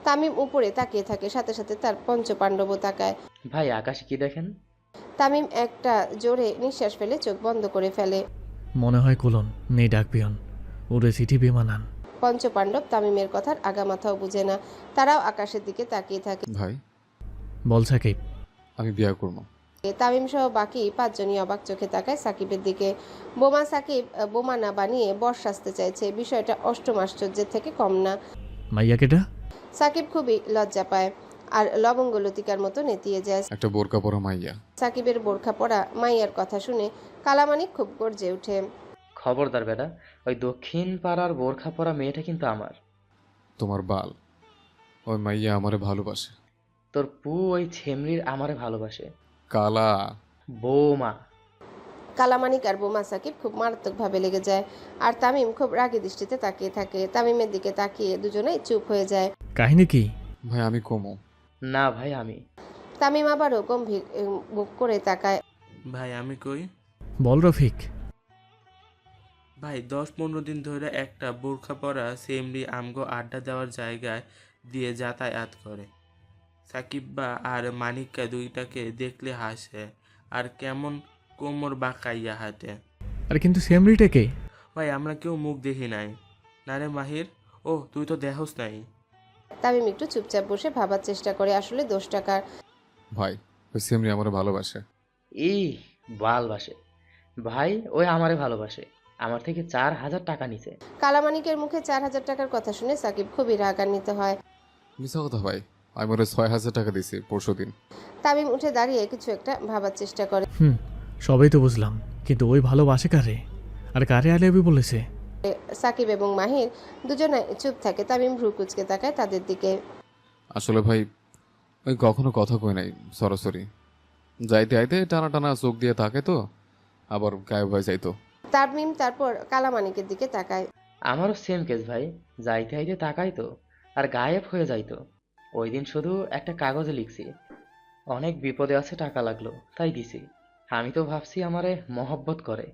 তামিম উপরে তাকিয়ে থাকে, সাথে সাথে তার পঞ্চপাণ্ডবও তাকায়। ভাই আকাশে কি দেখেন? তামিম একটা জোরে নিঃশ্বাস ফেলে চোখ বন্ধ করে ফেলে। মনে হয় কুলন নেই ডাকবিয়ন, উড়ে চিঠি বিমানান। পঞ্চপাণ্ডব তামিমের কথার আগামাথাও বুঝে না, তারাও আকাশের দিকে তাকিয়ে থাকে। ভাই বল সাকিব। আমি বিয়া করবো। তামিম সহ বাকি পাঁচজনই অবাক চোখে তাকায় সাকিবের দিকে। বোমা সাকিব বোমা না বানিয়ে বর সাজতে চাইছে, বিষয়টা অষ্টম আশ্চর্যের থেকে কম না। মাইয়া কেটা? সাকিব খুবই লজ্জা পায় আর লবঙ্গ লতিকার মতো নেতিয়ে যায়। একটা বোরকা পরা মাইয়া। সাকিবের বোরখা পরা মাইয়ার কথা শুনে কালামানিক খুব গর্জে ওঠে। খবরদার বেটা, ওই দক্ষিণ পাড়ার বোরখা পরা মেয়েটা কিন্তু আমার। তোমার বাল। ওই মাইয়া আমারে ভালোবাসে। তোর পু ওই ছেমরির আমারে ভালোবাসে। কালা। বৌমা। কালামানিক আর বোমা সাকিব খুব মারাত্মকভাবে লেগে যায়, আর তামিম খুব রাগী দৃষ্টিতে তাকিয়ে থাকে। তামিমের দিকে তাকিয়ে দুজনেই চুপ হয়ে যায়। কাহিনী কি? ভাই আমি কমো। না ভাই আমি। তামিম আবারও গম্ভীর মুখ করে তাকায়। ভাই আমি কই? বল রফিক। ভাই 10-15 দিন ধরে একটা বোরখা পরা সেমরি আমগো আড্ডা দেওয়ার জায়গায় দিয়ে যাতায়াত করে। সাকিব্বা আর মানিক্কা দুইটাকে দেখলে হাসে আর কেমন কোমর বাঁকাইয়া হাঁটে। আরে কিন্তু সেমরিটা কে? ভাই আমরা কেউ মুখ দেখি নাই। না রে মাহির, ও তুই তো দেহস নাই। তামিম একটু চুপচাপ বসে ভাবার চেষ্টা করে আসলে দোষটা কার। ভাই ওই সেমরি আমারে ভালোবাসে। ই ভালবাসে। ভাই ওই আমারে ভালোবাসে, আমার থেকে 4,000 টাকা নিছে। কালামানিকের মুখে 4,000 টাকার কথা শুনে সাকিব খুবই রাগান্বিত হয়। মিছা কথা ভাই, আমি ওরে 6,000 টাকা দিছি পরশুদিন। তামিম উঠে দাঁড়িয়ে কিছু একটা ভাবার চেষ্টা করে। সবই তো বুঝলাম, কিন্তু ওই ভালোবাসে কারে? আর কারে আলিয়াবি বলেছে? সাকিব এবং মাহির দুজনে চুপ থাকে। তামিম ভ্রু কুচকে তাকায় তাদের দিকে। আসলে ভাই ওই কখনো কথা কই নাই সরাসরি। যাইতে আইতে টানা টানা চোখ দিয়ে তাকে তো আবার গায়েব হয়ে যাইতো। তামিম তারপর কালামানিকের দিকে তাকায়। আমারও সেম কেস ভাই, যাইতে আইতে তাকাই তো আর গায়েব হয়ে যাইতো। ওই দিন শুধু একটা কাগজে লিখছি অনেক বিপদে আছে, টাকা লাগলো তাই দিছি। আমি তো ভাবছি আমারে মহব্বত করে।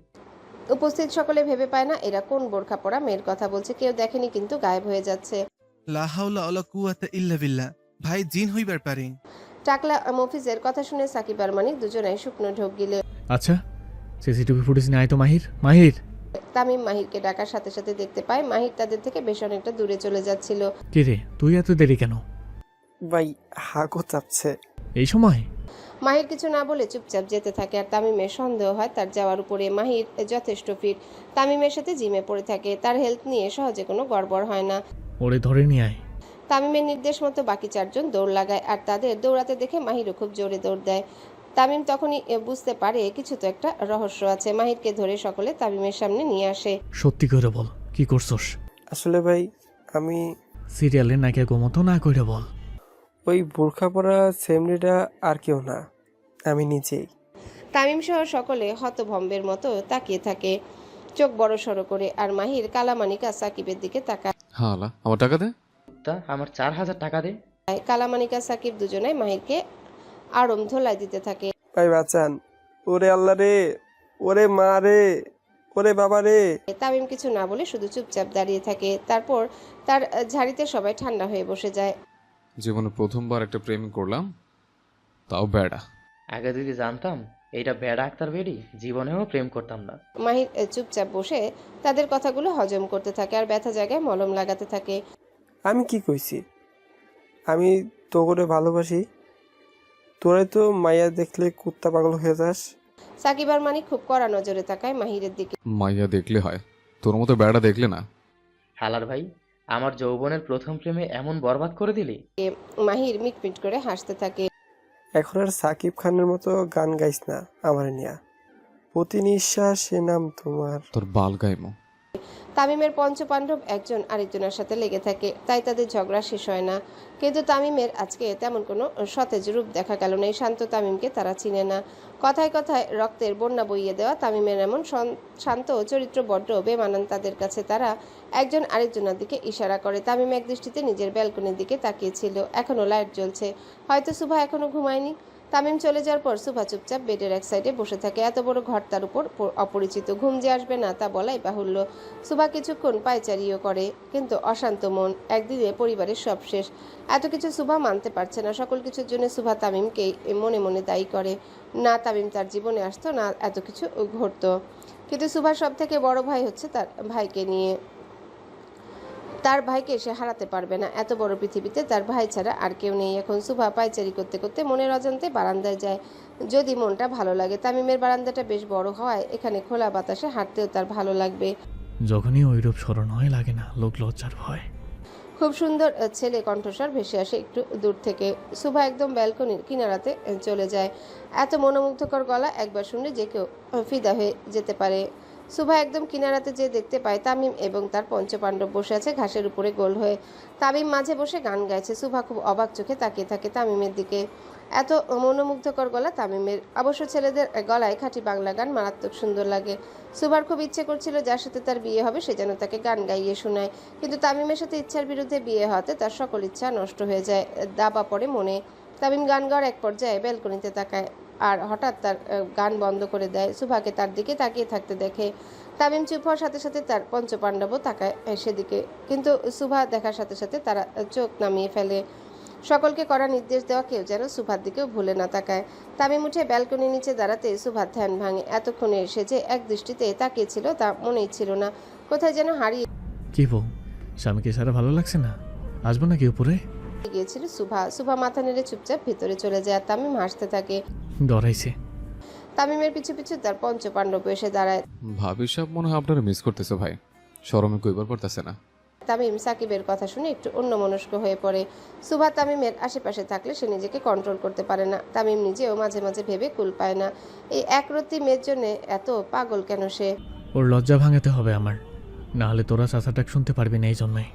উপস্থিত সকলে ভেবে পায় না এরা কোন বোরখা পরা মেয়ের কথা বলছে। কেউ দেখেনি কিন্তু গায়েব হয়ে যাচ্ছে। লা হাওলা ওয়ালা কুওয়াতা ইল্লা বিল্লাহ। ভাই জিন হইবার পারে। টাকলা মফিজের কথা শুনে সাকিব আর মানিক দুজনেই শুকনো ঢোক গিলে। আচ্ছা, সিসিটিভি ফুটেজ নিয়ে আয় তো মাহির। মাহির। তামিম মাহিরকে ডাকার সাথে সাথে দেখতে পায় মাহির তাদের থেকে বেশ অনেকটা দূরে চলে যাচ্ছিল। কে রে, তুই এত দেরি কেন? ভাই হাগো চাপছে। এই সময়? মাহির কিছু না বলে চুপচাপ যেতে থাকে, আর তামিমের সন্দেহ হয় তার যাওয়ার উপরে। মাহির যথেষ্ট ফিট, তামিমের সাথে জিমে পড়ে থাকে, তার হেলথ নিয়ে সহজে কোনো গড়বড় হয় না। ওরে ধরে নিয়ে আয়। তামিমের নির্দেশ মতো বাকি চারজন দৌড় লাগায়, আর তাদের দৌড়াতে দেখে মাহিরও খুব জোরে দৌড় দেয়। তামিম তখনই বুঝতে পারে কিছু তো একটা রহস্য আছে। মাহিরকে ধরে সকলে তামিমের সামনে নিয়ে আসে। সত্যি করে বল, কি করছস? আসলে ভাই আমি সিরিয়ালের নাকি গোমতো না কইরা বল। ওই বোরখা পরা সেমরিটা আর কেউ না, আমি নিজেই। তামিম সহ সকলে হতভম্বের মতো তাকিয়ে থাকে, চোখ বড় সড়ো করে। আর মাহির কালামানিকা সাকিবের দিকে তাকায়। হ্যাঁ আলা আমার টাকা দে। তা আমার 4,000 টাকা দে। কালামানিকা সাকিব দুজনাই মাহিরকে আড়ম ধোলাই দিতে থাকে। ভাই বাঁচান, ওরে আল্লাহ রে, ওরে মা রে, ওরে বাবা রে। তামিম কিছু না বলে শুধু চুপচাপ দাঁড়িয়ে থাকে। তারপর তার ঝাড়িতে সবাই ঠান্ডা হয়ে বসে যায়। জীবনে প্রথমবার একটা প্রেম করলাম, তাও বেড়া। আগে যদি জানতাম এইটা বেড়া আক্তার বেড়ি, জীবনেও প্রেম করতাম না। মাহির চুপচাপ বসে তাদের কথাগুলো হজম করতে থাকে আর ব্যথা জায়গায় মলম লাগাতে থাকে। আমি কি কইছি? আমি তো করে ভালোবাসি। তোরে তো মাইয়া দেখলে কুত্তা পাগল হয়ে যাস। সাকিব আর মানিক খুব কড়া নজরে তাকায় মাহিরের দিকে। মাইয়া দেখলে হয়, তোর মতো বেড়া দেখলে না। হালার ভাই, আমার যৌবনের প্রথম প্রেমে এমন বরবাদ করে দিলি। মাহির মিটমিট করে হাসতে থাকে। এখন আর সাকিব খানের মতো গান গাইস না আমার নিয়া। প্রতি নিঃশ্বাসে নাম তোমার। তোর বাল গাইমো। তামিমের পঞ্চপাণ্ডব একজন আরেকজনের সাথে লেগে থাকে, তাই তাদের ঝগড়া শেষ হয় না। কিন্তু তামিমের আজকে তেমন কোনো সতেজ রূপ দেখা গেল না। এই শান্ত তামিমকে তারা চিনে না। কথায় কথায় রক্তের বন্যা বইয়ে দেওয়া তামিমের এমন শান্ত চরিত্র বড্ড বেমানান তাদের কাছে। তারা একজন আরেকজনের দিকে ইশারা করে। তামিম এক দৃষ্টিতে নিজের ব্যালকনির দিকে তাকিয়েছিল। এখনো লাইট জ্বলছে, হয়তো সুভা এখনো ঘুমায়নি। তামিম চলে যাওয়ার পর সুভা চুপচাপ বেডের এক সাইডে বসে থাকে। এত বড় ঘর তার উপর অপরিচিত, ঘুম যে আসবে না তা বলাই বাহুল্য। সুভা কিছুক্ষণ পায়চারিও করে, কিন্তু অশান্ত মন। একদিনে পরিবারের সব শেষ। এত কিছু সুভা মানতে পারছে না। সকল কিছুর জন্য সুভা তামিমকেই মনে মনে দায়ী করে। না তামিম তার জীবনে আসতো, না এত কিছু ঘটতো। কিন্তু সুভার সব থেকে বড় ভাই হচ্ছে তার ভাইকে নিয়ে। তার ভাইকে সে হারাতে পারবে না। এত বড় পৃথিবীতে তার ভাই ছাড়া আর কেউ নেই। এখন সুভা পায়চারি করতে করতে মনের অজান্তে বারান্দায় যায়, যদি মনটা ভালো লাগে। তামিমের বারান্দাটা বেশ বড় হওয়ায় এখানে খোলা বাতাসে হাঁটতেও তার ভালো লাগবে। যখনই ওইরূপ স্মরণ হয় লাগে না লোক লজ্জার ভয়। খুব সুন্দর ছেলে কণ্ঠস্বর ভেসে আসে একটু দূর থেকে। সুভা একদম ব্যালকনির কিনারাতে চলে যায়। এত মনোমুগ্ধকর গলা একবার শুনলে যে কেউ ফিদা হয়ে যেতে পারে। সুভা একদম কিনারাতে যে দেখতে পায় তামিম এবং তার পঞ্চপাণ্ডব বসে আছে ঘাসের উপরে গোল হয়ে। তামিম মাঝে বসে গান গাইছে। সুভা খুব অবাক চোখে তাকিয়ে থাকে তামিমের দিকে। এত মনোমুগ্ধকর গলা তামিমের। অবশ্য ছেলেদের গলায় খাঁটি বাংলা গান মারাত্মক সুন্দর লাগে। সুভার খুব ইচ্ছে করছিল যার সাথে তার বিয়ে হবে সে যেন তাকে গান গাইয়ে শোনায়, কিন্তু তামিমের সাথে ইচ্ছার বিরুদ্ধে বিয়ে হওয়াতে তার সকল ইচ্ছা নষ্ট হয়ে যায়, দাবা পড়ে মনে। তামিম গান গাওয়ার এক পর্যায়ে ব্যালকনিতে তাকায় আর হঠাৎ তার গান বন্ধ করে দেয়। সুভাকে তার দিকে তাকিয়ে থাকতে দেখে। তামিম চুপ হওয়ার সাথে সাথে তার পঞ্চপাণ্ডবও তাকায় সেদিকে, কিন্তু সুভা দেখার সাথে সাথে তারা চোখ নামিয়ে ফেলে। সকলকে করা নির্দেশ দেওয়া কেউ যেন সুভার দিকেও ভুলে না তাকায়। তামিম উঠে ব্যালকনির নিচে দাঁড়াতে সুভার ধ্যান ভাঙে। এতক্ষণে সে যে এক দৃষ্টিতে তাকিয়েছিল তা মনেই ছিল না, কোথায় যেন হারিয়ে কি বউ, স্বামীকে সারা ভালো লাগছে না? আসবো নাকি উপরে? গিয়েছিল সুভা মাথা নেড়ে চুপচাপ ভিতরে চলে যায় আর তামিম হাসতে থাকে। ডরাইছে। তামিমের পিছু পিছু তার পঞ্চপাণ্ডব এসে দাঁড়ায়। ভাবি সব মনে হয় আপনারা মিস করতেছে ভাই, শরমে কইবার পারতেছে না। তামিম সাকিবের কথা শুনে একটু অন্যমনস্ক হয়ে পড়ে। সুভা তামিমের আশেপাশে থাকলে সে নিজেকে কন্ট্রোল করতে পারে না। তামিম নিজেও মাঝে মাঝে ভেবে কুল পায় না, এই একরত্তি মেয়ের জন্য এত পাগল কেন সে। ওর লজ্জা ভাঙাতে হবে আমার, না হলে তোরা চাচাটাক শুনতে পারবি না। এই জন্যই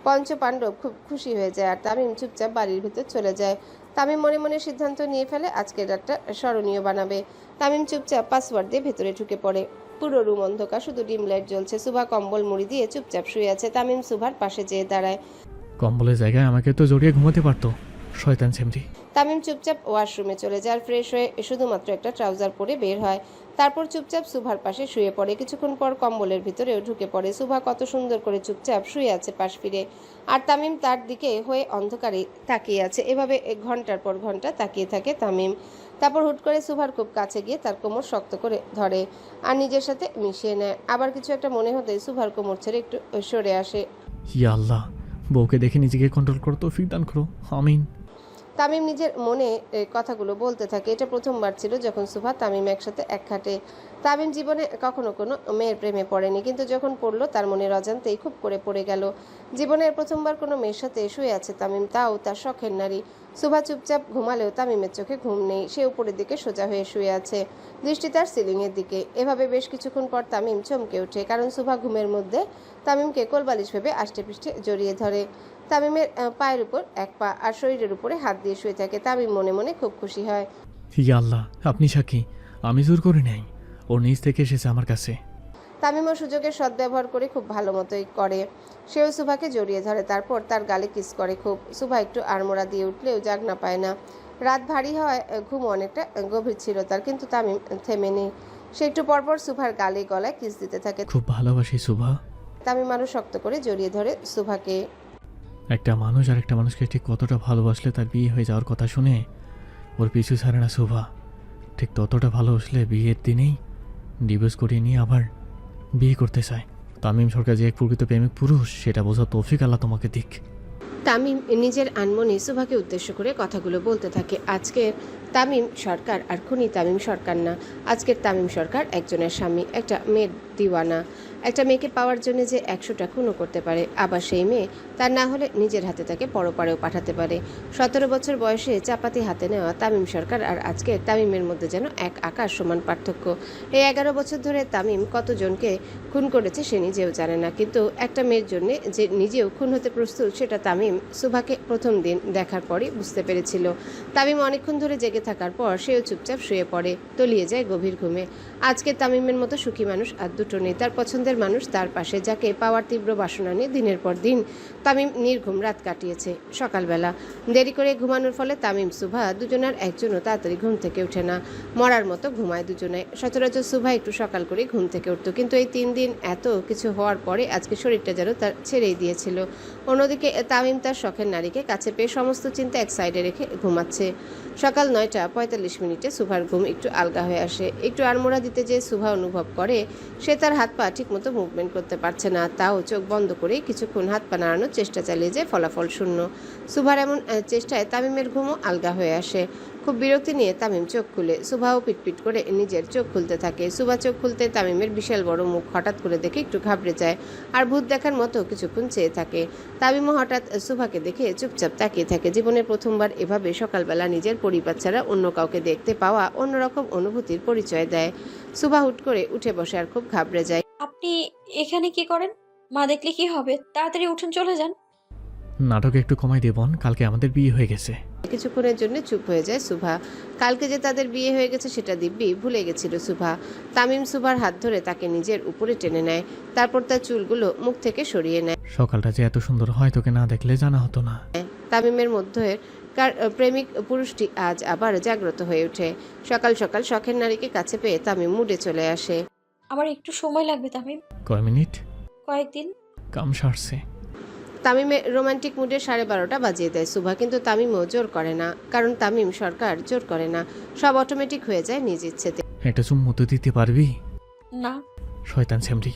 পঞ্চপাণ্ডব খুব খুশি হয়ে যায় আর তামিম চুপচাপ বাড়ির ভিতর চলে যায়। তামিম মনে মনে সিদ্ধান্ত নিয়ে ফেলে আজকের রাতটা স্মরণীয় বানাবে। তামিম চুপচাপ পাসওয়ার্ড দিয়ে ভেতরে ঢুকে পড়ে। পুরো রুম অন্ধকার, শুধু ডিম লাইট জ্বলছে। সুভা কম্বল মুড়ি দিয়ে চুপচাপ শুয়ে আছে। তামিম সুভার পাশে যেয়ে দাঁড়ায়। কম্বলের জায়গায় আমাকে তো জড়িয়ে ঘুমাতে পারতো, শয়তান ছেমরি। তামিম চুপচাপ ওয়াশরুমে চলে যায়, ফ্রেশ হয়ে শুধুমাত্র একটা ট্রাউজার পরে বের হয়। তারপর চুপচাপ সুভার পাশে শুয়ে পড়ে। কিছুক্ষণ পর কম্বলের ভিতরেও ঢুকে পড়ে। সুভা কত সুন্দর করে চুপচাপ শুয়ে আছে পাশ ফিরে, আর তামিম তার দিকে হয়ে অন্ধকারে তাকিয়ে আছে। এভাবে ঘন্টার পর ঘন্টা তাকিয়ে থাকে তামিম। তারপর হুট করে সুভার খুব কাছে গিয়ে তার কোমর শক্ত করে ধরে আর নিজের সাথে মিশিয়ে নেয়। আবার কিছু একটা মনে হতেই সুভার কোমর ছেড়ে একটু সরে আসে। ইয়া আল্লাহ, বউকে দেখে নিজেকে কন্ট্রোল করো, তৌফিক দান করো, আমিন। তামিম নিজের মনে কথাগুলো বলতে থাকে। এটা প্রথমবার ছিল যখন সুভা তামিম একসাথে এক খাটে। তামিম জীবনে কখনো কোনো মেয়ের প্রেমে পড়েনি, কিন্তু যখন পড়লো তার মনের অজান্তেই খুব করে পড়ে গেল। জীবনের প্রথমবার কোনো মেয়ের সাথে শুয়ে আছে তামিম, তাও তার শখের নারী। সুভা চুপচাপ ঘুমালেও তামিমের চোখে ঘুম নেই। সে উপরের দিকে সোজা হয়ে শুয়ে আছে, দৃষ্টি তার সিলিংয়ের দিকে। এভাবে বেশ কিছুক্ষণ পর তামিম চমকে ওঠে, কারণ সুভা ঘুমের মধ্যে তামিমকে কোলবালিশ ভেবে আষ্টে পৃষ্ঠে জড়িয়ে ধরে। তামিমের পায়ের উপর এক পা আর শরীরের উপরে হাত দিয়ে শুয়ে থাকে। তামিম মনে মনে খুব খুশি হয়। ইয়া আল্লাহ, আপনি সাক্ষী, আমি জোর করি নাই, ওর নিজ থেকে এসেছে আমার কাছে। তামিমও সুযোগের সদ্ব্যবহার করে খুব ভালো মতোই করে। সেও সুভাকে জড়িয়ে ধরে, তারপর তার গালে কিস করে খুব। সুভা একটু আড়মোড়া দিয়ে উঠলেও জাগনা পায় না। রাত ভারী হওয়ায় ঘুম অনেকটা গভীর ছিল তার, কিন্তু তামিম থেমে নেই। সে একটু পরপর সুভার গালে গলায় কিস দিতে থাকে। খুব ভালোবাসি সুভা। তামিম আরও শক্ত করে জড়িয়ে ধরে সুভাকে। একটা মানুষ আর একটা মানুষকে ঠিক কতটা ভালোবাসলে তার বিয়ে হয়ে যাওয়ার কথা শুনে ওর পিছু ছাড়ে না সুভা। ঠিক ততটা ভালোবাসলে বিয়ের দিনেই ডিভোর্স করিয়ে নিয়ে আবার বিয়ে করতে চায়। তামিম সরকার যে এক প্রকৃত প্রেমিক পুরুষ সেটা বোঝা তৌফিক আল্লাহ তোমাকে দিক। তামিম নিজের আনমনে সুভাকে উদ্দেশ্য করে কথাগুলো বলতে থাকে। আজকের তামিম সরকার আর খুনি তামিম সরকার না। আজকের তামিম সরকার একজনের স্বামী, একটা মেয়ের দিওয়ানা। একটা মেয়েকে পাওয়ার জন্য যে 100টা খুনও করতে পারে, আবার সেই মেয়ে তার না হলে নিজের হাতে তাকে পরপারেও পাঠাতে পারে। 17 বছর বয়সে চাপাতি হাতে নেওয়া তামিম সরকার আর আজকের তামিমের মধ্যে যেন এক আকাশ সমান পার্থক্য। এই 11 বছর ধরে তামিম কতজনকে খুন করেছে সে নিজেও জানে না, কিন্তু একটা মেয়ের জন্য যে নিজেও খুন হতে প্রস্তুত সেটা তামিম সুভাকে প্রথম দিন দেখার পরই বুঝতে পেরেছিল। তামিম অনেকক্ষণ ধরে জেগে থাকার পর সেও চুপচাপ শুয়ে পড়ে, তলিয়ে যায় গভীর ঘুমে। আজকে তামিমের মতো সুখী মানুষ আর দুটো নেই। তার পছন্দের মানুষ তার পাশে, যাকে পাওয়ার তীব্র বাসনা নিয়ে দিনের পর দিন তামিম নির্ঘুম রাত কাটিয়েছে। সকালবেলা দেরি করে ঘুমানোর ফলে তামিম সুভা দুজনের একজনও তাড়াতাড়ি ঘুম থেকে ওঠে না। মরার মতো ঘুমায় দুজনে। সচরাচর সুভা একটু সকাল করে ঘুম থেকে উঠতো, কিন্তু এই 3 দিন এত কিছু হওয়ার পরে আজকে শরীরটা যেন তার ছেড়েই দিয়েছিল। অন্যদিকে তামিম তার শখের নারীকে কাছে পেয়ে সমস্ত চিন্তা এক সাইডে রেখে ঘুমাচ্ছে। সকাল 9:45 সুভার ঘুম একটু আলগা হয়ে আসে। একটু আড়মোড়া দিতে যে সুভা অনুভব করে সে তার হাত পা ঠিকমতো মুভমেন্ট করতে পারছে না। তাও চোখ বন্ধ করে কিছুক্ষণ হাত পা নাড়ানোর চেষ্টা চালিয়ে যায়, ফলাফল শূন্য। সুভার এমন চেষ্টায় তামিমের ঘুমও আলগা হয়ে আসে। খুব বিরক্তি নিয়ে তামিম চোখ খুলে, সুভাও পিটপিট করে নিজের চোখ খুলতে থাকে। সুভা চোখ খুলতে তামিমের বিশাল বড় মুখ হঠাৎ করে দেখে একটু ঘাবড়ে যায় আর ভূত দেখার মতো কিছুক্ষণ চেয়ে থাকে। তামিমও হঠাৎ সুভাকে দেখে চুপচাপ তাকিয়ে থাকে। জীবনের প্রথমবার এভাবে সকালবেলা নিজের পরিবার ছাড়া অন্য কাউকে দেখতে পাওয়া অন্যরকম অনুভূতির পরিচয় দেয়। সুভা হুট করে উঠে বসে আর খুব ঘাবড়ে যায়। আপনি এখানে কি করেন? মা দেখলে কি হবে? তাড়াতাড়ি উঠুন, চলে যান। নাটক একটু কমাই দে বোন, কালকে আমাদের বিয়ে হয়ে গেছে। কিছুক্ষণের জন্য চুপ হয়ে যায় সুভা। কালকে যে তাদের বিয়ে হয়ে গেছে সেটা দিব্যি ভুলে গেছিল সুভা। তামিম সুভার হাত ধরে তাকে নিজের উপরে টেনে নেয়, তারপর তার চুলগুলো মুখ থেকে সরিয়ে নেয়। সকালটা যে এত সুন্দর হয় তোকে না দেখলে জানা হতো না। তামিমের মধ্যে প্রেমিক পুরুষটি আজ আবার জাগ্রত হয়ে ওঠে। সকাল সকাল শখের নারীকে কাছে পেয়ে তামিম মুডে চলে আসে। আমার একটু সময় লাগবে তামিম, কয় মিনিট? কয়েকদিন। কাম সারছে। তামিমের রোমান্টিক মুডে 12:30 বাজিয়ে দেয় সুভা, কিন্তু তামিমও জোর করে না, কারণ তামিম সরকার জোর করে না। সব অটোমেটিক হয়ে যায় নিজ ইচ্ছেতে। একটা চুম্মু তো দিতে পারবি? না। শয়তান সেমরি।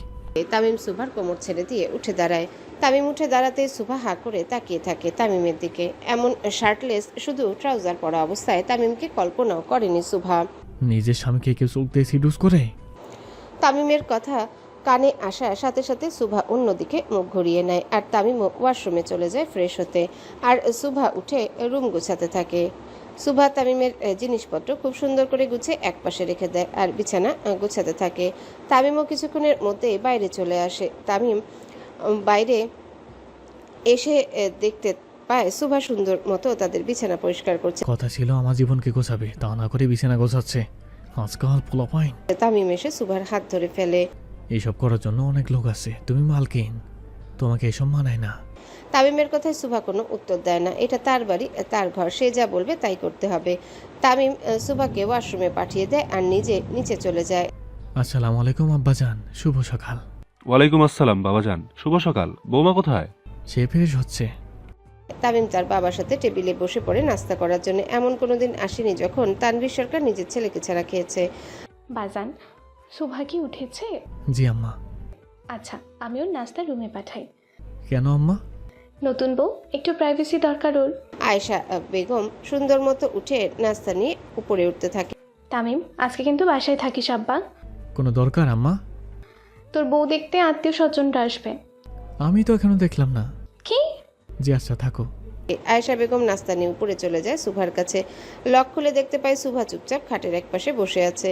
তামিম সুভার কোমর ছেড়ে দিয়ে উঠে দাঁড়ায়। তামিম উঠে দাঁড়াতে সুভা হাঁ করে তাকিয়ে থাকে তামিমের দিকে। এমন শার্টলেস, শুধু ট্রাউজার পরা অবস্থায় তামিমকে কল্পনাও করেনি সুভা। নিজের স্বামীকে কেউ চলতে সিডুস করে? তামিমের কথা কানে আসার সাথে সাথে সুভা অন্যদিকে মুখ ঘুরিয়ে নেয় আর তামিমও ওয়াশরুমে চলে যায় ফ্রেশ হতে। আর সুভা উঠে রুম গুছাতে থাকে। সুভা তামিমের জিনিসপত্র খুব সুন্দর করে গুছিয়ে একপাশে রেখে দেয় আর বিছানা গুছাতে থাকে। তামিমও কিছুক্ষণের মধ্যে বাইরে চলে আসে। তামিম বাইরে এসে দেখতে পায় সুভা সুন্দর মতো তাদের বিছানা পরিষ্কার করছে। কথা ছিল আমার জীবনকে গোছাবে, তা না করে বিছানা গোছাচ্ছে। আজকাল পোলাপাইন। তামিম এসে সুভার হাত ধরে ফেলে। এইসব করার জন্য অনেক লোক আছে, তুমি মালকিন, তোমাকে এসব মানায় না। তামিমের কথায় সুভা কোনো উত্তর দেয় না। এটা তার বাড়ি, তার ঘর, সে যা বলবে তাই করতে হবে। তামিম সুভাকে ওয়াশরুমে পাঠিয়ে দেয় আর নিজে নিচে চলে যায়। আসসালামু আলাইকুম আব্বাজান, শুভ সকাল। ওয়ালাইকুম আসসালাম বাবাজান, শুভ সকাল। বৌমা কোথায়? সে ফ্রেশ হচ্ছে। তামিম তার বাবার সাথে টেবিলে বসে পড়ে নাস্তা করার জন্য। এমন কোনোদিন আসেনি যখন তানভীর সরকার নিজের ছেলেকে ছাড়া খেয়েছে। বাজান, সুভা কি উঠেছে? জি আম্মা। আচ্ছা, আমি ওর নাস্তা রুমে পাঠাই। কেন আম্মা? নতুন বউ, একটু প্রাইভেসি দরকার ওর। আয়েশা বেগম সুন্দর মতো উঠে নাস্তা নিয়ে উপরে উঠতে থাকে। তামিম, আজকে কিন্তু বাসায় থাকিস আব্বা। কোনো দরকার আম্মা? তোর বউ দেখতে আত্মীয় স্বজনরা আসবে। আমি তো এখনো দেখলাম না। কি? জি আচ্ছা, থাকো। আয়েশা বেগম নাস্তা নিয়ে উপরে চলে যায় সুভার কাছে। লক খুলে দেখতে পায় সুভা চুপচাপ খাটের একপাশে বসে আছে।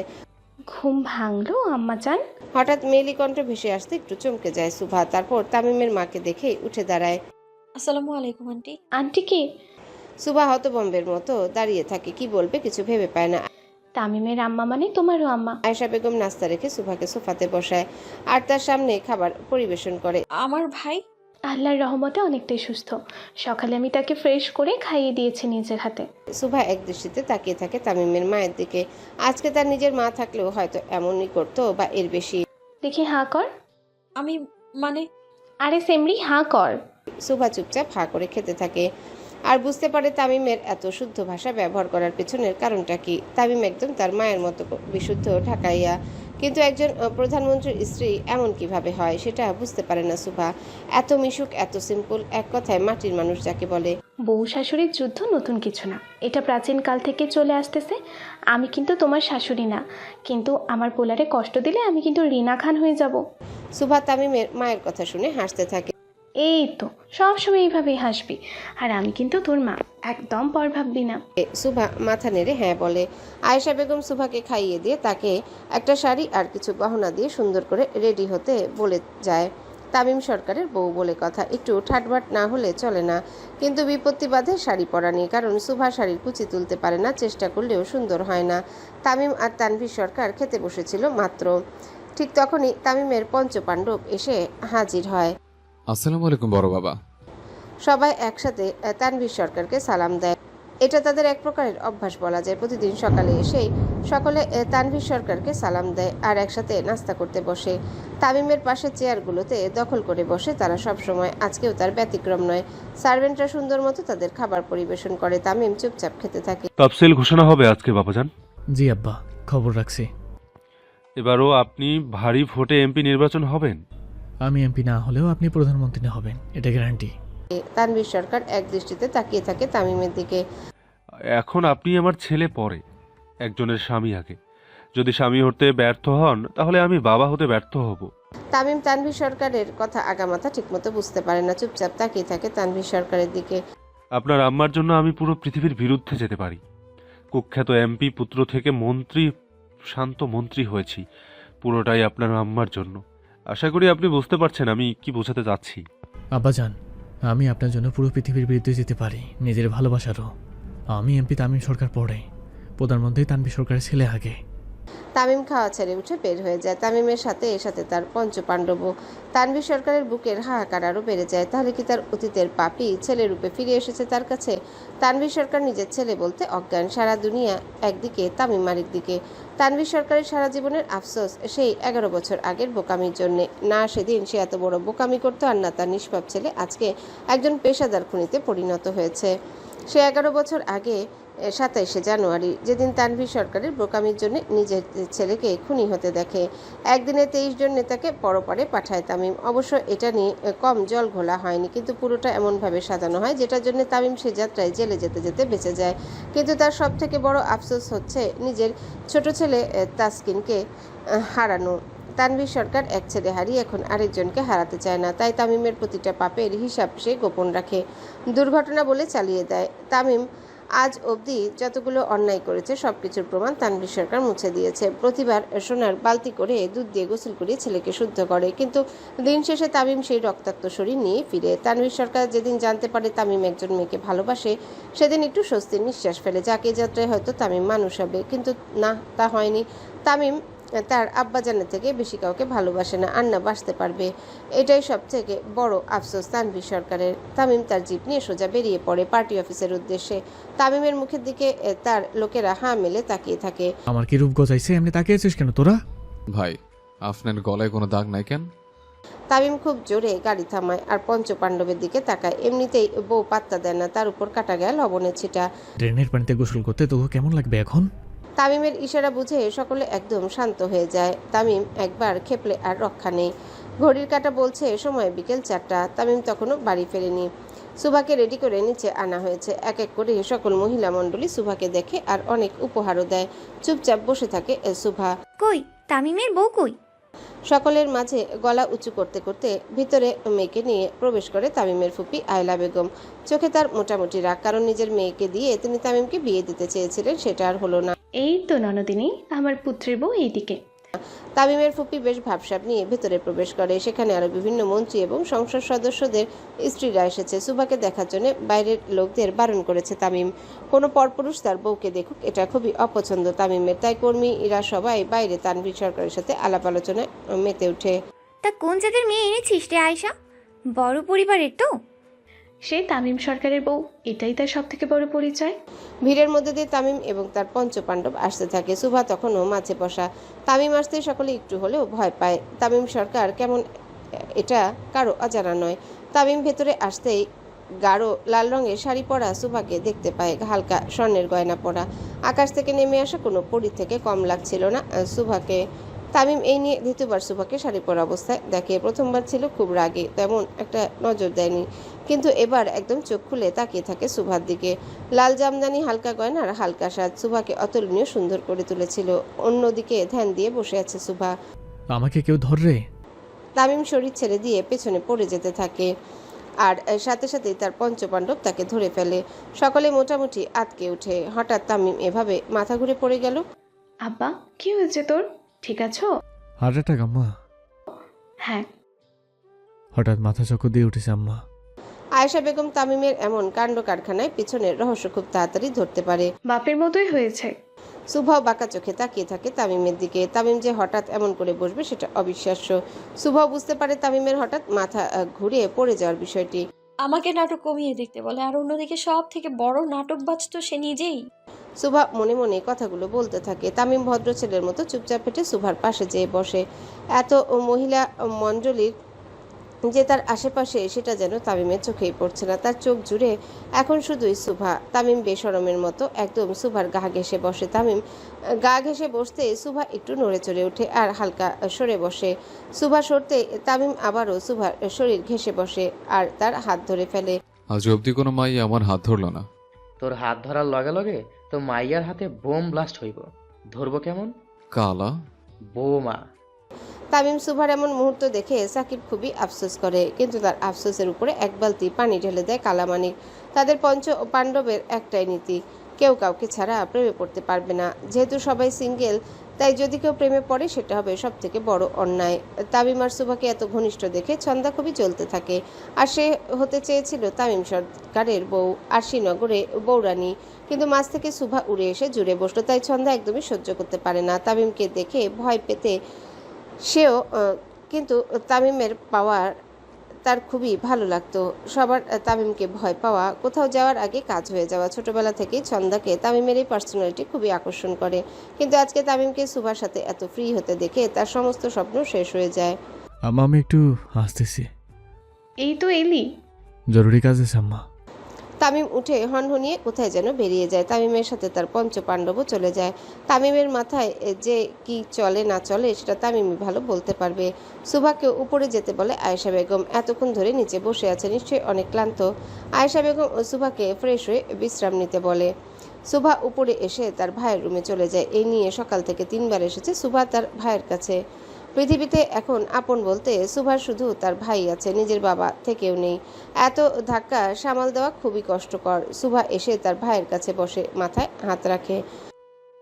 ঘুম ভাঙলো আম্মা জান? হঠাৎ মেয়েলি কণ্ঠ ভেসে আসতে একটু চমকে যায় সুভা। তারপর তামিমের মাকে দেখেই উঠে দাঁড়ায়। আসসালামু আলাইকুম আন্টি। আন্টি কি? সুভা হতভম্বের মতো দাঁড়িয়ে থাকে, কি বলবে কিছু ভেবে পায় না। তামিমের আম্মা মানে তোমারও আম্মা। আয়েশা বেগম নাস্তা রেখে সুভাকে সোফাতে বসায় আর তার সামনে খাবার পরিবেশন করে। আমার ভাই? আল্লাহর রহমতে অনেকটাই সুস্থ। সকালে আমি তাকে ফ্রেশ করে খাইয়ে দিয়েছি নিজের হাতে। সুভা এক দৃষ্টিতে তাকিয়ে থাকে তামিমের মায়ের দিকে। আজকে তার নিজের মা থাকলেও হয়তো এমনই করতো বা এর বেশি। দেখি হাঁ কর। আমি মানে? আরে সেমরি, হাঁ কর। সুভা চুপচাপ হাঁ করে খেতে থাকে আর বুঝতে পারে তামিমের এত শুদ্ধ ভাষা ব্যবহার করার পেছনের কারণটা কি। তামিম একদম তার মায়ের মতো বিশুদ্ধ ঢাকাইয়া, কিন্তু একজন প্রধানমন্ত্রীর স্ত্রী এমন কিভাবে হয় সেটা বুঝতে পারে না সুভা। এত মিশুক, এত সিম্পল, এক কথায় মাটির মানুষ যাকে বলে। বউ শাশুড়ির যুদ্ধ নতুন কিছু না, এটা প্রাচীন কাল থেকে চলে আসতেছে। আমি কিন্তু তোমার শাশুড়ি না, কিন্তু আমার পোলারে কষ্ট দিলে আমি কিন্তু রিনা খান হয়ে যাব। সুভা তামিমের মায়ের কথা শুনে হাসতে থাকে। এই তো সবসময় এইভাবেই হাসবি, আর আমি কিন্তু তোর মা, একদম পর ভাববি না। সুভা মাথা নেড়ে হ্যাঁ বলে। আয়েশা বেগম সুভাকে খাইয়ে দিয়ে তাকে একটা শাড়ি আর কিছু গহনা দিয়ে সুন্দর করে রেডি হতে বলে যায়। তামিম সরকারের বউ বলে কথা, একটু ঠাটবাট না হলে চলে না। কিন্তু বিপত্তি বাধে শাড়ি পরা নিয়ে, কারণ সুভা শাড়ির কুচি তুলতে পারে না, চেষ্টা করলেও সুন্দর হয় না। তামিম আর তানভীর সরকার খেতে বসেছিল মাত্র, ঠিক তখনই তামিমের পঞ্চপাণ্ডব এসে হাজির হয়। আসসালামু আলাইকুম বড় বাবা। সবাই একসাথে তানভীর সরকারকে সালাম দেয়। এটা তাদের এক প্রকারের অভ্যাস বলা যায়। প্রতিদিন সকালে এসেই সকলে তানভীর সরকারকে সালাম দেয় আর একসাথে নাস্তা করতে বসে। তামিমের পাশে চেয়ারগুলোতে দখল করে বসে তারা সব সময়, আজকেও তার ব্যতিক্রম নয়। সার্ভেন্টরা সুন্দর মতো তাদের খাবার পরিবেশন করে, তামিম চুপচাপ খেতে থাকে। তফসিল ঘোষণা হবে আজকে বাবাজান। জি আব্বা, খবর রাখছি। এবারও আপনি ভারী ভোটে এমপি নির্বাচন হবেন। আমি এমপি না হলেও আপনি প্রধানমন্ত্রী হবেন, এটা গ্যারান্টি। তানভীর সরকার এক দৃষ্টিতে তাকিয়ে থাকে তামিমের দিকে। এখন আপনি আমার ছেলে পরে, একজনের স্বামী আগে। যদি স্বামী হতে ব্যর্থ হন তাহলে আমি বাবা হতে ব্যর্থ হব। তামিম তানভীর সরকারের কথা আগামাথা ঠিকমতো বুঝতে পারে না, চুপচাপ তাকিয়ে থাকে তানভীর সরকারের দিকে। আপনার আম্মার জন্য আমি পুরো পৃথিবীর বিরুদ্ধে যেতে পারি। কুখ্যাত এমপি পুত্র থেকে মন্ত্রী, শান্ত মন্ত্রী হয়েছি, পুরোটাই আপনার আম্মার জন্য। আশা করি আপনি বুঝতে পারছেন আমি কি বোঝাতে চাচ্ছি। আব্বাজান, আমি আপনার জন্য পুরো পৃথিবীর বিরুদ্ধে যেতে পারি, নিজের ভালোবাসারও। আমি এমপি তামিম সরকার পরে, প্রধানমন্ত্রী তানভীর সরকারের ছেলে আগে। তামিম খাওয়া ছেড়ে উঠে বের হয়ে যায়। তামিমের সাথে সাথে তার পঞ্চপাণ্ডবও। তানভীর সরকারের বুকের হাহাকার আরও বেড়ে যায়। তাহলে কি তার অতীতের পাপী ছেলে রূপে ফিরে এসেছে তার কাছে? তানভীর সরকার নিজের ছেলে বলতে অজ্ঞান। সারা দুনিয়া একদিকে, তামিম আরেকদিকে। তানভীর সরকারের সারা জীবনের আফসোস সেই 11 বছর আগের বোকামির জন্যে। না সেদিন সে এত বড় বোকামি করতো, আর না তার নিষ্পাপ ছেলে আজকে একজন পেশাদার খুনিতে পরিণত হয়েছে। সে 11 বছর আগে 27শে জানুয়ারি, যেদিন তানভীর সরকারের বোকামির জন্য নিজের ছেলেকে খুনি হতে দেখে। একদিনে 23 জন নেতাকে পরপারে পাঠায় তামিম। অবশ্য এটা নিয়ে কম জল ঘোলা হয়নি, কিন্তু পুরোটা এমনভাবে সাজানো হয় যেটার জন্য তামিম সে যাত্রায় জেলে যেতে যেতে বেঁচে যায়। কিন্তু তার সব থেকে বড় আফসোস হচ্ছে নিজের ছোট ছেলে তাসকিনকে হারানো। তানভীর সরকার এক ছেলে হারিয়ে এখন আরেকজনকে হারাতে চায় না, তাই তামিমের প্রতিটা পাপের হিসাব সে গোপন রাখে, দুর্ঘটনা বলে চালিয়ে দেয়। তামিম আজ অবধি যতগুলো অন্যায় করেছে সবকিছুর প্রমাণ তানভীর সরকার মুছে দিয়েছে। প্রতিবার সোনার বালতি করে দুধ দিয়ে গোসল করিয়ে ছেলেকে শুদ্ধ করে, কিন্তু দিন শেষে তামিম সেই রক্তাক্ত শরীর নিয়ে ফিরে। তানভীর সরকার যেদিন জানতে পারে তামিম একজন মেয়েকে ভালোবাসে, সেদিন একটু স্বস্তির নিঃশ্বাস ফেলে। যাকে যাত্রায় হয়তো তামিম মানুষ হবে, কিন্তু না, তা হয়নি। তামিম তার আব্বাজানের থেকে বেশি কাউকে ভালোবাসে না, আর না বাসতে পারবে। এটাই সব থেকে বড় আফসোস তানভীর সরকারের। তামিম তার জিপ নিয়ে সোজা বেরিয়ে পড়ে পার্টি অফিসের উদ্দেশ্যে। তামিমের মুখের দিকে তার লোকেরা হাঁ মেলে তাকিয়ে থাকে। আমার কি রূপ গজাইছে, এমনি তাকিয়েছিস কেন তোরা? ভাই, আপনার গলায় কোনো দাগ নাই কেন? তামিম খুব জোরে গাড়ি থামায় আর পঞ্চপাণ্ডবের দিকে তাকায়। এমনিতেই বউ পাত্তা দেয় না, তার উপর কাটা গায়ে লবণের ছিটা। ড্রেনের পানিতে গোসল করতে তোকে কেমন লাগবে এখন? তামিমের ইশারা বুঝে সকলে একদম শান্ত হয়ে যায়। তামিম একবার খেপলে আর রক্ষা নেই। ঘড়ির কাঁটা বলছে সময় বিকেল 4টা। তামিম তখনও বাড়ি ফেরেনি। সুভাকে রেডি করে নিচে আনা হয়েছে। এক এক করে সকল মহিলা মণ্ডলী সুভাকে দেখে আর অনেক উপহারও দেয়। চুপচাপ বসে থাকে সুভা। কই তামিমের বউ কই? সকলের মাঝে গলা উঁচু করতে করতে ভিতরে মেয়েকে নিয়ে প্রবেশ করে তামিমের ফুপি আয়লা বেগম। চোখে তার মোটামুটি রাগ, কারণ নিজের মেয়েকে দিয়ে তিনি তামিমকে বিয়ে দিতে চেয়েছিলেন, সেটা আর হলো না। এই তো ননদিনী, আমার পুত্রের বউ এইদিকে। তামিমের ফুপি বেশ ভাবসাব নিয়ে ভেতরে প্রবেশ করে। সেখানে আরো বিভিন্ন মন্ত্রী এবং সংসদ সদস্যদের স্ত্রীরা এসেছে। সুভাকে দেখার জন্য বাইরের লোকদের বারণ করেছে তামিম। কোনো পরপুরুষ তার বউকে দেখুক, এটা খুবই অপছন্দ তামিমের। তাই কর্মীরা সবাই বাইরে তানভীর সরকারের সাথে আলাপ আলোচনায় মেতে ওঠে। তা কোন জাতের মেয়ে এনেছিস রে আয়শা? বড় পরিবারের তো? সে তামিম সরকারের বউ, এটাই তার সব থেকে বড় পরিচয়। ভিড়ের মধ্যে দিয়ে তামিম এবং তার পঞ্চপাণ্ডব আসতে থাকে। সুভা তখনও মাঝে বসা। তামিম আসতেই সকলে একটু হলেও ভয় পায়। তামিম সরকার কেমন, এটা কারো অজানা নয়। তামিম ভেতরে আসতেই গাঢ় লাল রঙের শাড়ি পরা সুভাকে দেখতে পায়, হালকা স্বর্ণের গয়না পরা। আকাশ থেকে নেমে আসা কোনো পরীর থেকে কম লাগছিল না সুভাকে। তামিম এই নিয়ে দ্বিতীয়বার সুভাকে শাড়ি পরা অবস্থায় দেখে। প্রথমবার ছিল খুব রাগে, তেমন একটা নজর দেয়নি, কিন্তু এবার একদম চোখ খুলে তাকিয়ে থাকে সুভার দিকে। লাল জামদানি, হালকা গয়না আর হালকা সাজ সুভাকে অতুলনীয় সুন্দর করে তুলেছিল। অন্যদিকে ধ্যান দিয়ে বসে আছে সুভা। আমাকে কেউ ধররে? তামিম শরীর ছেড়ে দিয়ে পেছনে পড়ে যেতে থাকে, আর সাথে সাথেই তার পঞ্চপাণ্ডব তাকে ধরে ফেলে। সকলে মোটামুটি আটকে ওঠে। হঠাৎ তামিম এভাবে মাথা ঘুরে পড়ে গেল। আব্বা, কি হয়েছে তোর? ঠিক আছো? হার্ট অ্যাটাক আম্মা। হ্যাঁ। হঠাৎ মাথা চক্কর দিয়ে উঠেছে আম্মা। আয়েশা বেগম তামিমের এমন কাণ্ড কারখানায় পিছনের রহস্য খুব তাড়াতাড়ি ধরতে পারে। বাপের মতোই হয়েছে। সুভাও বাঁকা চোখে তাকিয়ে থাকে তামিমের দিকে। তামিম যে হঠাৎ এমন করে বসবে সেটা অবিশ্বাস্য। সুভাও বুঝতে পারে তামিমের হঠাৎ মাথা ঘুরিয়ে পড়ে যাওয়ার বিষয়টি। আমাকে নাটক কমিয়ে দেখতে বলে, আর অন্যদিকে সব থেকে বড় নাটকবাজ তো সে নিজেই। সুভা মনে মনে কথাগুলো বলতে থাকে। তামিম ভদ্র ছেলের মতো চুপচাপ হেঁটে সুভার পাশে যেয়ে বসে। এত মহিলা মণ্ডলীর যে তার আশেপাশে সেটা যেন তামিমের চোখেই পড়ছে না। তার চোখ জুড়ে এখন শুধুই সুভা। তামিম বেশরমের মতো একদম সুভার গা ঘেঁষে বসে। তামিম গা ঘেঁষে বসতে সুভা একটু নড়ে চড়ে ওঠে আর হালকা সরে বসে। সুভা সরতে তামিম আবারও সুভার শরীর ঘেঁষে বসে আর তার হাত ধরে ফেলে। আজ অবধি কোনো মাই আমার হাত ধরলো না। তোর হাত ধরার লগে লগে তো মাইয়ার হাতে বোম ব্লাস্ট হইব। ধরবো কেমন? কালা বৌমা। তামিম সুভার এমন মুহূর্ত দেখে সাকিব খুবই আফসোস করে, কিন্তু তার আফসোসের উপরে এক বালতি পানি ঢেলে দেয় কালামানিক। তাদের পঞ্চ পাণ্ডবের একটাই নীতি, কেউ কাউকে ছাড়া প্রেমে পড়তে পারবে না। যেহেতু সবাই সিঙ্গেল, তাই যদি কেউ প্রেমে পড়ে সেটা হবে সব থেকে বড় অন্যায়। তামিম আর সুভাকে এত ঘনিষ্ঠ দেখে ছন্দা খুবই জ্বলতে থাকে। আর সে হতে চেয়েছিল তামিম সরকারের বউ আর শ্রীনগরে বৌরানী, কিন্তু মাঝ থেকে সুভা উড়ে এসে জুড়ে বসলো। তাই ছন্দা একদমই সহ্য করতে পারে না। তামিমকে দেখে ভয় পেতে সেও কিন্তু তামিমের পাওয়ার তার খুবই ভালো লাগতো। সবার তামিমকে ভয় পাওয়া, কোথাও যাওয়ার আগে কাজ হয়ে যাওয়া। ছোটবেলা থেকেই ছন্দাকে তামিমের এই পার্সোনালিটি খুবই আকর্ষণ করে, কিন্তু আজকে তামিমকে সুভার সাথে এত ফ্রি হতে দেখে তার সমস্ত স্বপ্ন শেষ হয়ে যায়। আম্মা আমি একটু আসতেছি। এই তো এলি। জরুরি কাজ আছে আম্মা। তামিম উঠে হনহনিয়ে কোথায় যেন বেরিয়ে যায়। তামিমের সাথে তার পঞ্চ পাণ্ডবও চলে যায়। তামিমের মাথায় যে কি চলে না চলে সেটা তামিমই ভালো বলতে পারবে। সুভাকে উপরে যেতে বলে আয়েশা বেগম। এতক্ষণ ধরে নিচে বসে আছে, নিশ্চয়ই অনেক ক্লান্ত। আয়েশা বেগম সুভাকে ফ্রেশ হয়ে বিশ্রাম নিতে বলে। সুভা উপরে এসে তার ভাইয়ের রুমে চলে যায়। এই নিয়ে সকাল থেকে 3 বার এসেছে সুভা তার ভাইয়ের কাছে। পৃথিবীতে এখন আপন বলতে সুভার শুধু তার ভাই আছে, নিজের বাবা থেকেও নেই। এত ধাক্কা সামাল দেওয়া খুবই কষ্টকর। সুভা এসে তার ভাইয়ের কাছে বসে মাথায় হাত রাখে।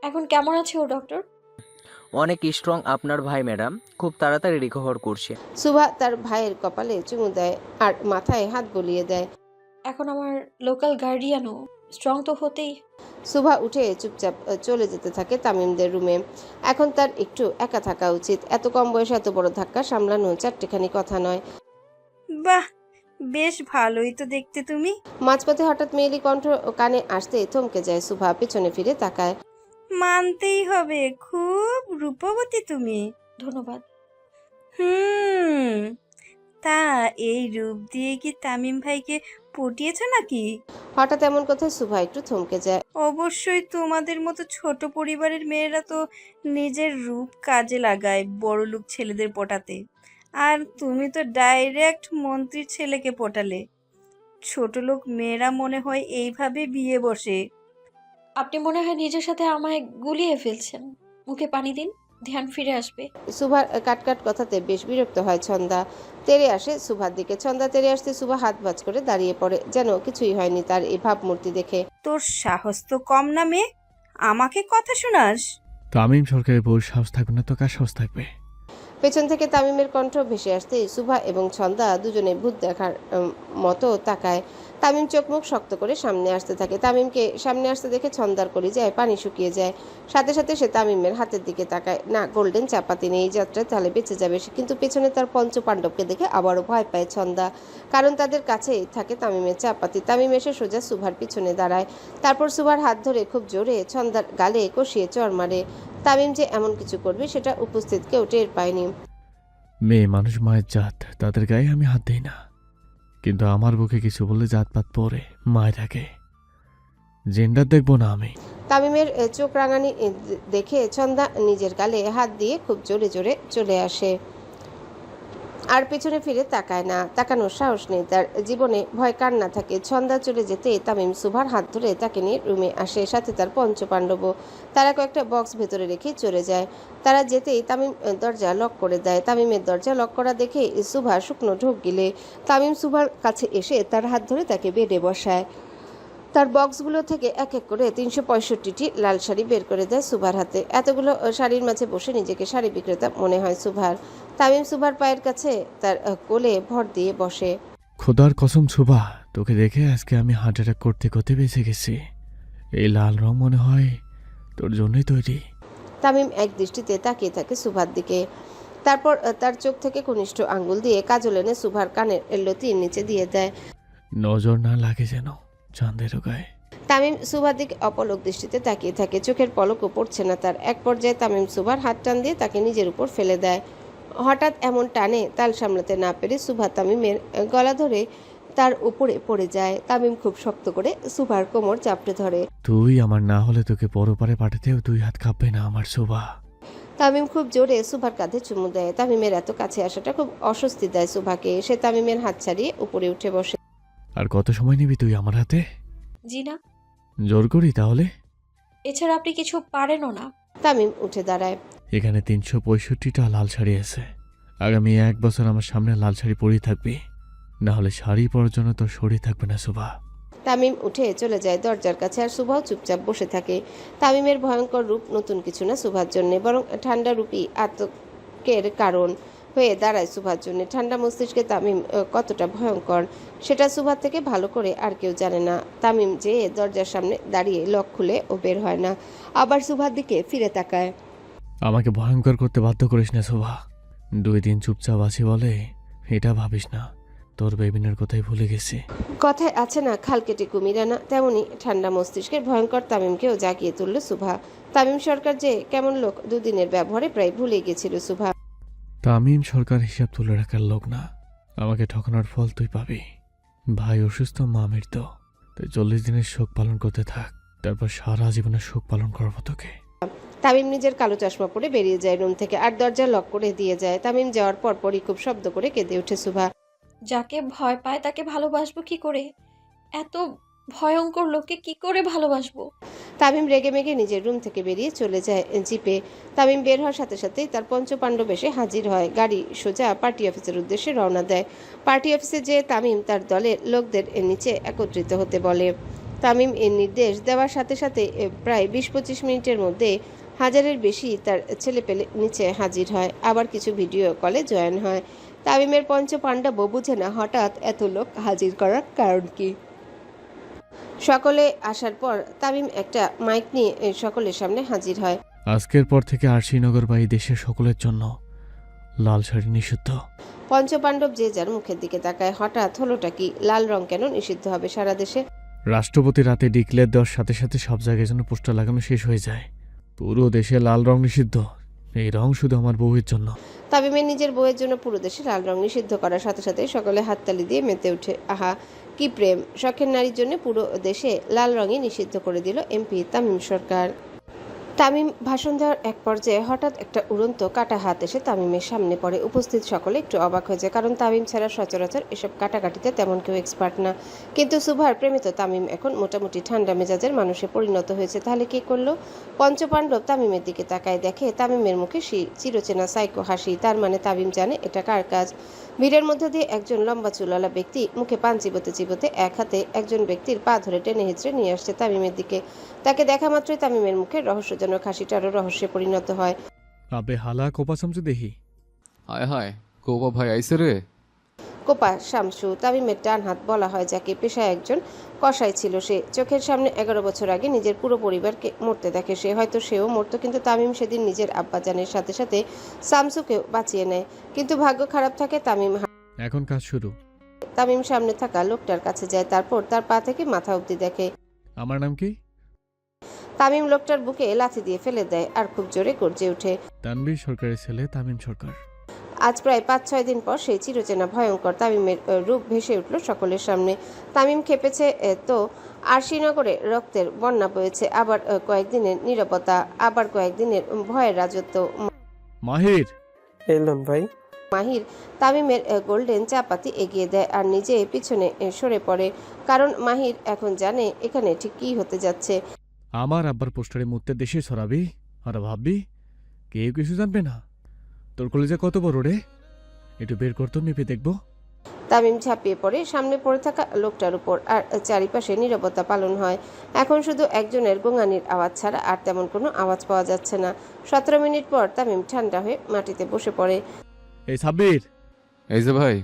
এখন কেমন আছে ও ডক্টর? অনেক স্ট্রং আপনার ভাই ম্যাডাম, খুব তাড়াতাড়ি রিকভার করছে। সুভা তার ভাইয়ের কপালে চুমু দেয় আর মাথায় হাত বুলিয়ে দেয়। এখন আমার লোকাল গার্ডিয়ানও স্ট্রং তো হতেই। সুভা উঠে চুপচাপ চলে যেতে থাকে তামিমদের রুমে। এখন তার একটু একা থাকা উচিত। এত কম বয়সে এত বড় ধাক্কা সামলানো চারটেখানি কথা নয়। বাহ, বেশ ভালোই তো দেখতে তুমি। মাঝপথে হঠাৎ মেয়েলি কণ্ঠ কানে আসতে থমকে যায় সুভা, পেছনে ফিরে তাকায়। মানতেই হবে, খুব রূপবতী তুমি। ধন্যবাদ। তা এই রূপ দিয়ে কি তামিম ভাইকে পটিয়েছ নাকি? হঠাৎ এমন কথায় সুভা একটু থমকে যায়। অবশ্যই, তোমাদের মতো ছোট পরিবারের মেয়েরা তো নিজের রূপ কাজে লাগায় বড়লোক ছেলেদের পটাতে, আর তুমি তো ডাইরেক্ট মন্ত্রীর ছেলেকে পটালে। ছোট লোক মেয়েরা মনে হয় এইভাবে বিয়ে বসে। আপনি মনে হয় নিজের সাথে আমায় গুলিয়ে ফেলছেন। মুখে পানি দিন, ধ্যান ফিরে আসবে। সুভার কাটকাট কথাতে বেশ বিরক্ত হয় ছন্দা। তেরে আসে সুভার দিকে। ছন্দা তেরে আসতে সুভা হাত ভাঁজ করে দাঁড়িয়ে পড়ে, যেন কিছুই হয়নি তার এই ভাবমূর্তি দেখে। তোর সাহস তো কম না মেয়ে, আমাকে কথা শোনাস? তামিম সরকারের বউর সাহস থাকবে না তো কার সাহস থাকবে? পেছন থেকে তামিমের কণ্ঠ ভেসে আসতে সুভা এবং ছন্দা দুজনে ভূত দেখার মতো তাকায়। তামিম চোখ মুখ শক্ত করে সামনে আসতে থাকে। তামিমকে সামনে আসতে দেখে ছন্দার কলিজায় পানি শুকিয়ে যায়। সাথে সাথে সে তামিমের হাতের দিকে তাকায়। না, গোল্ডেন চাপাতি নেই, এই যাত্রায় তাহলে বেঁচে যাবে সে। কিন্তু পেছনে তার পঞ্চ পাণ্ডবকে দেখে আবারও ভয় পায় ছন্দা, কারণ তাদের কাছেই থাকে তামিমের চাপাতি। তামিম এসে সোজা সুভার পিছনে দাঁড়ায়। তারপর সুভার হাত ধরে খুব জোরে ছন্দার গালে কষিয়ে চড় মারে। তামিম যে এমন কিছু করবে সেটা উপস্থিত কেউ টের পায়নি। মেয়ে মানুষ মায়ের জাত, তাদের গায়ে আমি হাত দিই না, কিন্তু আমার বুকে কিছু বললে জাতপাত পরে মায়ের থাকে। জেন্ডার দেখবো না আমি। তামিমের চোখ রাঙানি দেখে ছন্দা নিজের গালে হাত দিয়ে খুব জোরে জোরে চলে আসে, আর পেছনে ফিরে তাকায় না। তাকানোর সাহস নেই তার। জীবনে ভয় কার না থাকে। ছন্দা চলে যেতে তামিম সুভার হাত ধরে তাকে নিয়ে রুমে আসে, সাথে তার পঞ্চ পাণ্ডবও। তারা কয়েকটা বক্স ভেতরে রেখে চলে যায়। তারা যেতেই তামিম দরজা লক করে দেয়। তামিমের দরজা লক করা দেখে সুভা শুকনো ঢোক গিলে। তামিম সুভার কাছে এসে তার হাত ধরে তাকে বেডে বসায়। তার বক্সগুলো থেকে এক এক করে 365টি লাল শাড়ি বের করে দেয় সুভার হাতে। এতগুলো শাড়ির মাঝে বসে নিজেকে শাড়ি বিক্রেতা মনে হয় সুভার। তামিম সুভার পায়ের কাছে তার কোলে ভর দিয়ে বসে। খোদার কসম সুভা, তোকে দেখে আজকে আমি হার্ট অ্যাটাক করতে করতে বেঁচে গেছি। এই লাল রং মনে হয় তোর জন্যই তৈরি। তামিম এক দৃষ্টিতে তাকিয়ে থাকে সুভার দিকে, তারপর তার চোখ থেকে কনিষ্ঠ আঙ্গুল দিয়ে কাজল এনে সুভার কানের লতির নিচে দিয়ে দেয়। নজর না লাগে যেন চাঁদেরও গায়ে। তামিম সুভার দিকে অপলক দৃষ্টিতে তাকিয়ে থাকে, চোখের পলকও পড়ছে না তার। এক পর্যায়ে তামিম সুভার হাত টান দিয়ে তাকে নিজের উপর ফেলে দেয়। হঠাৎ এমন টানে তাল সামলাতে না পেরে সুভা তামিমের গলা ধরে তার উপরে পড়ে যায়। তামিম খুব শক্ত করে সুভার কোমর চাপড়ে ধরে। তুই আমার না হলে তোকে পরপারে পাঠাতেও 2 হাত কাঁপবে না আমার সুভা। তামিম খুব জোরে সুভার কাঁধে চুমু দেয়। তামিমের এত কাছে আসাটা খুব অস্বস্তি দেয় সুভাকে। সে তামিমের হাত ছাড়িয়ে উপরে উঠে বসে। আর কত সময় নিবি তুই আমার হাতে? জি না, জোর করি তাহলে? এছাড়া আপনি কিছু পারেনও না। তামিম উঠে দাঁড়ায়। এখানে 365টা লাল শাড়ি আছে। আগামী 1 বছর আমার সামনে লাল শাড়ি পরেই থাকবি, না হলে শাড়ি পরার জন্য তোর শরীর থাকবে না সুভা। তামিম উঠে চলে যায় দরজার কাছে, আর সুভাও চুপচাপ বসে থাকে। তামিমের ভয়ঙ্কর রূপ নতুন কিছু না সুভার জন্য, বরং ঠান্ডা রূপী আতঙ্কের কারণ হয়ে দাঁড়ায় সুভার জন্য। ঠান্ডা মস্তিষ্কে তামিম কতটা ভয়ঙ্কর সেটা সুভার থেকে ভালো করে আর কেউ জানে না। তামিম যে দরজার সামনে দাঁড়িয়ে লক খুলে ও বের হয় না, আবার সুভার দিকে ফিরে তাকায়। আমাকে ভয়ঙ্কর করতে বাধ্য করিস না সুভা। 2 দিন চুপচাপ আছি বলে এটা ভাবিস না তোর বেবিনের কথাই ভুলে গেছি। কথায় আছে না খাল কেটে কুমির আনা, তেমনি ঠান্ডা মস্তিষ্কের ভয়ঙ্কর তামিমকেও জাগিয়ে তুলল সুভা। তামিম সরকার যে কেমন লোক 2 দিনের ব্যবহারে প্রায় ভুলে গেছিল সুভা। তামিম সরকার হিসাব তুলে রাখার লোক না। আমাকে ঠকানোর ফল তুই পাবি। ভাই অসুস্থ, মা মৃত, তাই 40 দিনের শোক পালন করতে থাক, তারপর সারা জীবনের শোক পালন করবো তোকে। তামিম নিজের কালো চশমা পরে বেরিয়ে যায় রুম থেকে, আর দরজা লক করে দিয়ে যায়। তামিম যাওয়ার পরই খুব শব্দ করে কেঁদে ওঠে সুভা। যাকে ভয় পায় তাকে ভালোবাসবো কি করে? এত ভয়ঙ্কর লোককে কি করে ভালোবাসবো? তামিম রেগে মেগে নিজের রুম থেকে বেরিয়ে চলে যায় জিপে। তামিম বের হওয়ার সাথে সাথেই তার পঞ্চপাণ্ডব এসে হাজির হয়। গাড়ি সোজা পার্টি অফিসের উদ্দেশ্যে রওনা দেয়। পার্টি অফিসে যেয়ে তামিম তার দলের লোকদের নিচে একত্রিত হতে বলে। তামিম এর নির্দেশ দেওয়ার সাথে সাথে প্রায় 20-25 মিনিটের মধ্যে 1000-এর বেশি তার ছেলেপেলে নিচে হাজির হয়। আবার কিছু ভিডিও কলে জয়েন হয়। তামিমের পঞ্চপাণ্ডবও বুঝে না হঠাৎ এত লোক হাজির করার কারণ কি। সকলে আসার পর তামিম একটা মাইক নিয়ে সকলের সামনে হাজির হয়। আজকের পর থেকে আরশিনগর বা এই দেশের সকলের জন্য লাল শাড়ি নিষিদ্ধ। পঞ্চপাণ্ডব যে যার মুখের দিকে তাকায়। হঠাৎ হলোটা কি? লাল রং কেন নিষিদ্ধ হবে সারা দেশে? রাষ্ট্রপতি রাতে ডিক্লেয়ার দেওয়ার সাথে সাথে সব জায়গায় যেন পোস্টার লাগানো শেষ হয়ে যায়, পুরো দেশে লাল রং নিষিদ্ধ। এই রং শুধু আমার বউয়ের জন্য। তামিমের নিজের বউয়ের জন্য পুরো দেশে লাল রং নিষিদ্ধ করার সাথে সাথে সকলে হাততালি দিয়ে মেতে ওঠে। আহা কি প্রেম! শখের নারীর জন্য পুরো দেশে লাল রঙই নিষিদ্ধ করে দিল এমপি তামিম সরকার। তামিম ভাষণ দেওয়ার এক পর্যায়ে হঠাৎ একটা উড়ন্ত কাটা হাত এসে তামিমের সামনে পড়ে। উপস্থিত সকলে একটু অবাক হয়ে যায়, কারণ তামিম ছাড়া সচরাচর এসব কাটাকাটিতে তেমন কেউ এক্সপার্ট না। কিন্তু সুভার প্রেমিত তামিম এখন মোটামুটি ঠান্ডা মেজাজের মানুষে পরিণত হয়েছে। তাহলে কি করলো? পঞ্চপাণ্ডব তামিমের দিকে তাকায়, দেখে তামিমের মুখে চিরচেনা সাইকো হাসি। তার মানে তামিম জানে এটা কার কাজ। ভিড়ের মধ্যে দিয়ে একজন লম্বা চুলওয়ালা ব্যক্তি মুখে পান চিবোতে চিবোতে এক হাতে একজন ব্যক্তির পা ধরে টেনে হিঁচড়ে নিয়ে আসছে তামিমের দিকে। তাকে দেখা মাত্রই তামিমের মুখে রহস্যজনক হাসিটা আরো রহস্যে পরিণত হয়। আবে হালা কোপা সামচু দেখি। হায় হায়, কোপা ভাই আইসে রে। কোপা শামসু তামিমের ডান হাত বলা হয়, যাকে পেশায় একজন কসাই ছিল সে। চোখের সামনে 11 বছর আগে নিজের পুরো পরিবারকে মরতে দেখে সে। হয়তো সেও মরতো, কিন্তু তামিম সেদিন নিজের আব্বাজানের সাথে সাথে শামসুকেও বাঁচিয়ে নেয়। কিন্তু ভাগ্য খারাপ থাকে তামিম। এখন কাজ শুরু। তামিম সামনে থাকা লোকটার কাছে যায়, তারপর তার পা থেকে মাথা অবধি দেখে। আমার নাম কি? তামিম লোকটার বুকে লাথি দিয়ে ফেলে দেয় আর খুব জোরে গর্জে ওঠে। তানভীর সরকারের ছেলে তামিম সরকার। আজ প্রায় 5-6 দিন পর সেই চিরচেনা ভয়ঙ্কর তামিমের রূপ ভেসে উঠল সকলের সামনে। তামিম খেপেছে তো আরশিনগরে রক্তের বন্যা বয়েছে। আবার কয়েকদিনের নীরবতা, আবার কয়েকদিনের ভয়ের রাজত্ব। মাহির এলন ভাই। মাহির তামিমের গোল্ডেন চাপাতি এগিয়ে দেয় আর নিজে পিছনে সরে পড়ে, কারণ মাহির এখন জানে এখানে ঠিক কী হতে যাচ্ছে। আমার আব্বার পোস্টারে মুত্তে দেশে ছড়াবি আর ভাববি কেউ কিছু জানবে না। তোর কলেজে কত বড় রে? একটু বের করতো মেপে দেখবো। তামিম ঝাঁপিয়ে পড়ে সামনে পড়ে থাকা লোকটার উপর, আর চারিপাশে নীরবতা পালন হয়। এখন শুধু একজনের গোঙানির আওয়াজ ছাড়া আর তেমন কোনো আওয়াজ পাওয়া যাচ্ছে না। 17 মিনিট পর তামিম ঠান্ডা হয়ে মাটিতে বসে পড়ে। এই সাব্বির, এই যে ভাই।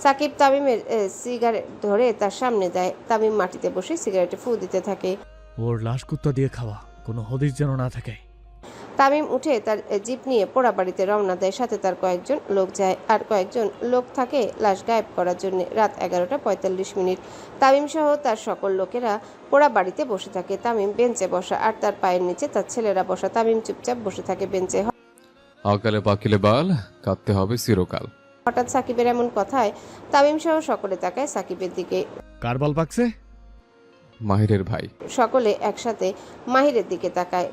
সাকিব তামিমের সিগারেট ধরে তার সামনে দেয়। তামিম মাটিতে বসে সিগারেটে ফু দিতে থাকে। ওর লাশ কুত্তা দিয়ে খাওয়া, কোনো হদিস যেন না থাকে। তামিম উঠে তার জিপ নিয়ে পোড়াবাড়িতে রওনা দেয়। সাথে তার কয়েকজন লোক যায়, আর কয়েকজন লোক থাকে লাশ গায়েব করার জন্য। রাত 11:45। তামিম সহ তার সকল লোকেরা পোড়াবাড়িতে বসে থাকে। তামিম বেঞ্চে বসা, আর তার পায়ের নিচে তার ছেলেরা বসা। তামিম চুপচাপ বসে থাকে বেঞ্চে। অকালে পাকিলে বাল, কাঁদতে হবে চিরকাল। হঠাৎ সাকিবের এমন কথায় তামিম সহ সকলে তাকায় সাকিবের দিকে। কার বল পাকছে? মাহিরের ভাই। সকলে একসাথে মাহিরের দিকে তাকায়।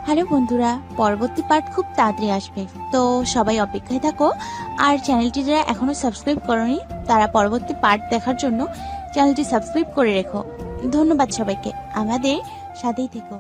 হ্যালো বন্ধুরা, পরবর্তী পার্ট খুব তাড়াতাড়ি আসবে, তো সবাই অপেক্ষায় থাকো। আর চ্যানেলটি যারা এখনো সাবস্ক্রাইব করোনি তারা পরবর্তী পার্ট দেখার জন্য চ্যানেলটি সাবস্ক্রাইব করে রেখো। ধন্যবাদ সবাইকে, আমাদের সাথেই থেকো।